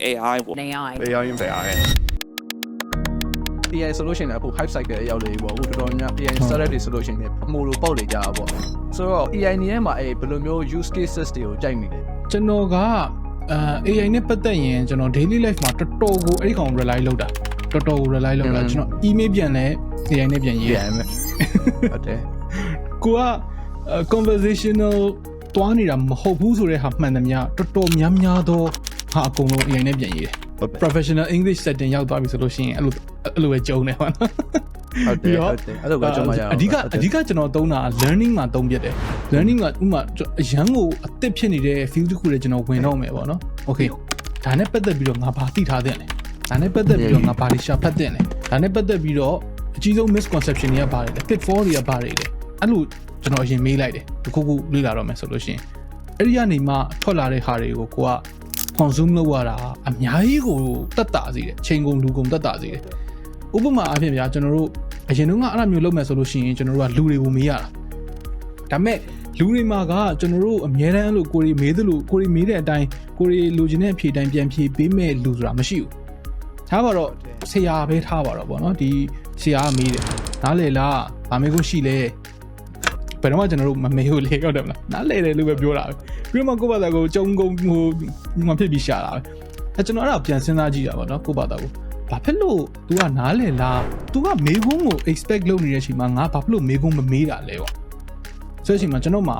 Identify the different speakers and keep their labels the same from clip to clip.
Speaker 1: AI ပေါ့
Speaker 2: AI solution အခု hype cycle ရောက်နေပြီပေါ့အခုတော်တော်များ AI startup တွေ solution တွေအမိုလိုပေါက်နေကြတာပေါ့ဆိုတော့ AI နေရာမှာဘယ်လိုမျိုး use cases တွေကိုကြိုက်မိလဲ
Speaker 3: ကျွန်တော်ကAI နဲ့ပတ်သက်ရင်ကျွန်တော် daily life မှာတော်တော်ကိုအဲ့ဒီကောင် rely လုပ်တာတော်တော်ကို rely လုပ်တာကျွန်တော် email ပြန်လဲ AI နဲ့ပြန်ရေးတယ်
Speaker 2: ဟုတ်တယ်
Speaker 3: ကိုက conversational တွားနေတာမဟုတ်ဘူးဆိုတဲ့ဟာမှန်တယ်များတော်တော်များများတော့ဟာအကုန်လုံး AI နဲ့ပြန်ရေးတယ် professional English setting ရောက်သွားပြီဆိုလို့ရှိရင်အဲ့လိုပဲကြုံတယ်ဟုတ်နော်
Speaker 2: ဟုတ်တယ်အဲ့လိုပဲကြုံမှာရအောင်
Speaker 3: အဓိကကျွန်တော်သုံးတာ learning မှာသုံးပြတယ် learning ကဥမာအရန်ကိုအသစ်ဖြစ်နေတဲ့ field တစ်ခုတွေကျွန်တော်ဝင်တော့မယ်ပေါ့နော် okay ဒါနဲ့ပတ်သက်ပြီးတော့ငါဘာသိထားတဲ့လဲဒါနဲ့ပတ်သက်ပြီးတော့ငါဘာတွေရှာဖတ်တဲ့လဲဒါနဲ့ပတ်သက်ပြီးတော့အကြီးဆုံး misconception တွေကဘာတွေလဲ pitfall တွေကဘာတွေလဲအဲ့လိုကျွန်တော်အရင်မေးလိုက်တယ်တခုခုလေ့လာတော့မယ်ဆိုလို့ရှိရင်အဲ့ဒီကနေမှထွက်လာတဲ့ဟာတွေကိုကိုက consume လုပ်ရတာအများကြီးကိုတက်တာစေတယ်ချိန်ကုန်လူကုန်တက်တာစေတယ်ဥပမာအဖြစ်ဗျာကျွန်တော်တို့အရင်တုန်းကအဲ့လိုမျိုးလုပ်မယ်ဆိုလို့ရှိရင်ကျွန်တော်တို့ကလူတွေကိုမေးရတာဒါပေမဲ့လူတွေမှာကကျွန်တော်တို့အများတန်းလို့ကိုရီမေးသလိုကိုရီမေးတဲ့အတိုင်းကိုရီလိုချင်တဲ့အဖြေတိုင်းပြန်ဖြေပေးမဲ့လူဆိုတာမရှိဘူးထားပါတော့ဆရာပဲထားပါတော့ဗောနော်ဒီဆရာကမေးတယ်နားလေလားဗာမေးခွန်းရှိလဲဘယ်တော့မှကျွန်တော်တို့မမေးဘူးလေဟုတ်တယ်မလားနားလေတယ်လို့ပဲပြောတာပဲပြီးတော့မှကိုယ့်ဘာသာကိုကြုံကုန်ဟိုမှဖြစ်ပြီးရှာတာပဲအဲကျွန်တော်အဲ့ဒါပြန်စဉ်းစားကြည့်တာဗောနော်ကိုယ့်ဘာသာကိုဘာဖြစ်လို့ तू ကနားလေလား तू ကမေးခွန်းကို expect လုပ်နေတဲ့အချိန်မှာငါဘာဖြစ်လို့မေးခွန်းမမေးတာလဲဗောဆိုတဲ့အချိန်မှာကျွန်တော်မှာ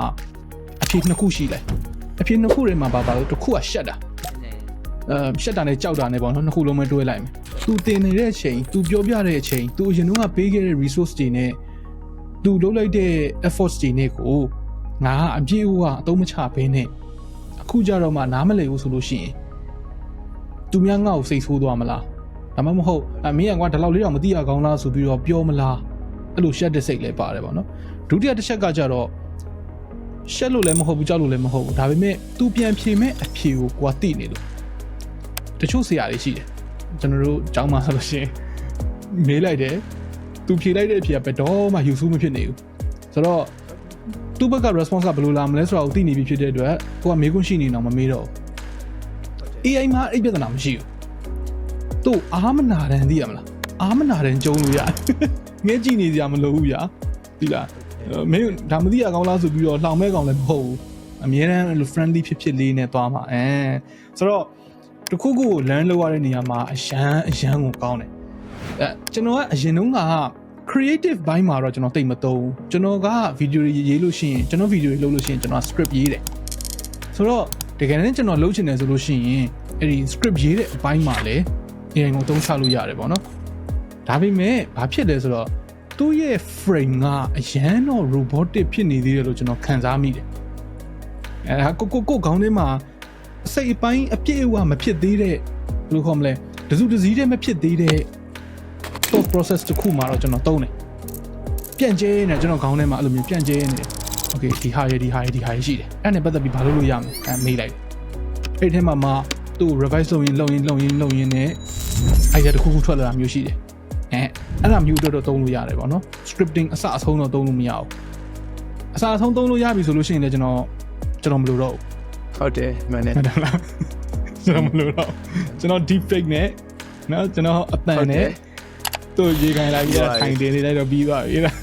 Speaker 3: အဖြေနှစ်ခုရှိလဲအဖြေနှစ်ခုတွေမှာဘာလို့တစ်ခုကရှက်တာရှက်တာနဲ့ကြောက်တာနဲ့ဗောနော်နှစ်ခုလုံးပဲတွဲလိုက်မယ် तू တင်နေတဲ့အချိန် तू ပြောပြတဲ့အချိန် तू အရင်တုန်းကပေးခဲ့တဲ့ resource တွေနဲ့သူလုပ်လိုက်တဲ့ efforts တွေနဲ့ကိုငါအပြည့်အဝအသုံးမချဘဲနဲ့အခုကြတော့မှနားမလည်ဘူးဆိုလို့ရှိရင်သူများငါ့ကိုစိတ်ဆိုးသွားမလားဒါမှမဟုတ်မင်းကကွာဒီလောက်လေးတော့မသိရကောင်းလားဆိုပြီးတော့ပြောမလားအဲ့လိုရှက်တဲ့စိတ်လည်းပါတယ်ပေါ့နော်ဒုတိယတစ်ချက်ကကြတော့ရှက်လို့လည်းမဟုတ်ဘူးကြောက်လို့လည်းမဟုတ်ဘူးဒါပေမဲ့သူပြန်ဖြေမဲ့အဖြေကိုကွာသိနေလို့တချို့ဆရာတွေရှိတယ်ကျွန်တော်တို့ကျောင်းမှာဆိုလို့ရှိရင်မေးလိုက်တယ်သူဖြေလိုက်တဲ့အဖြေကဘယ်တော့မှယူဆူးမဖြစ်နေဘူးဆိုတော့သူ့ဘက်က response ကဘယ်လိုလာမလဲဆိုတာကိုသိနေပြီဖြစ်တဲ့အတွက်ကိုကမေးခွန်းရှိနေတော့မမေးတော့ဘူး AI မှာအဲ့ပြဿနာမရှိဘူးသူ့အားမနာတယ်သိရမလားအားမနာတယ်ကြုံလို့ရငဲကြည့်နေကြမလို့ဘူးဗျာဒီလားမင်းဒါမသိရကောင်းလားဆိုပြီးတော့လှောင်မဲ့ကောင်လည်းမဟုတ်ဘူးအမြဲတမ်း friendly ဖြစ်လေးနဲ့သွားမှာဆိုတော့တခုခုကို learn လုပ်ရတဲ့နေရာမှာအရန်ကိုကောင်းတယ်ကျွန်တော်ကအရင်တုန်းက creative ဘိုင်းမှာတော့ကျွန်တော်တိတ်မသုံးဘူးကျွန်တော်က video ရေးလို့ရှိရင်ကျွန်တော် video တွေလုပ်လို့ရှိရင်ကျွန်တော် script ရေးတယ်ဆိုတော့တကယ်တမ်းကျွန်တော်လုပ်ချင်တယ်ဆိုလို့ရှိရင်အဲ့ဒီ script ရေးတဲ့အပိုင်းမှာလည်း AI ကိုသုံးချလို့ရတယ်ပေါ့နော်ဒါပေမဲ့ဘာဖြစ်လဲဆိုတော့သူ့ရဲ့ frame ကအရန်တော့ robotic ဖြစ်နေသေးတယ်လို့ကျွန်တော်ခံစားမိတယ်ကိုခေါင်းထဲမှာစိတ်အပိုင်းအပြည့်အဝမဖြစ်သေးတဲ့ဘယ်လိုခေါ်မလဲတစုတစည်းတည်းမဖြစ်သေးတဲ့ thought process တစ်ခုမှာတော့ကျွန်တော်သုံးတယ်ပြန့်ကျဲနေကျွန်တော်ခေါင်းထဲမှာအဲ့လိုမျိုးပြန့်ကျဲနေတယ် okay ဒီဟာရေးရှိတယ်အဲ့နဲ့ပတ်သက်ပြီးဘာလုပ်လို့ရမလဲမေးလိုက်တယ်အဲ့ဒီထဲမှာမှသူ့ revise လုပ်ရင်နဲ့ idea တစ်ခုခုထွက်လာတာမျိုးရှိတယ်အဲ့ဒါမျိုးတော့သုံးလို့ရတယ်ပေါ့နော် scripting အစအဆုံးတော့သုံးလို့မရဘူးအစအဆုံးသုံးလို့ရပြီဆိုလို့ရှိရင်လည်းကျွန်တော်မလိုတော့ဘူး
Speaker 2: ဟုတ်တယ်မှန်တယ်
Speaker 3: ကျွန်တော်မလိုတော့ကျွန်တော် deep fake နဲ့နော်ကျွန်တော်အတန်နဲ့သူ့ရေခိုင်လိုက်ပြီးထိုင်တင်နေလိုက်တော့ပြီးသွားပြီလား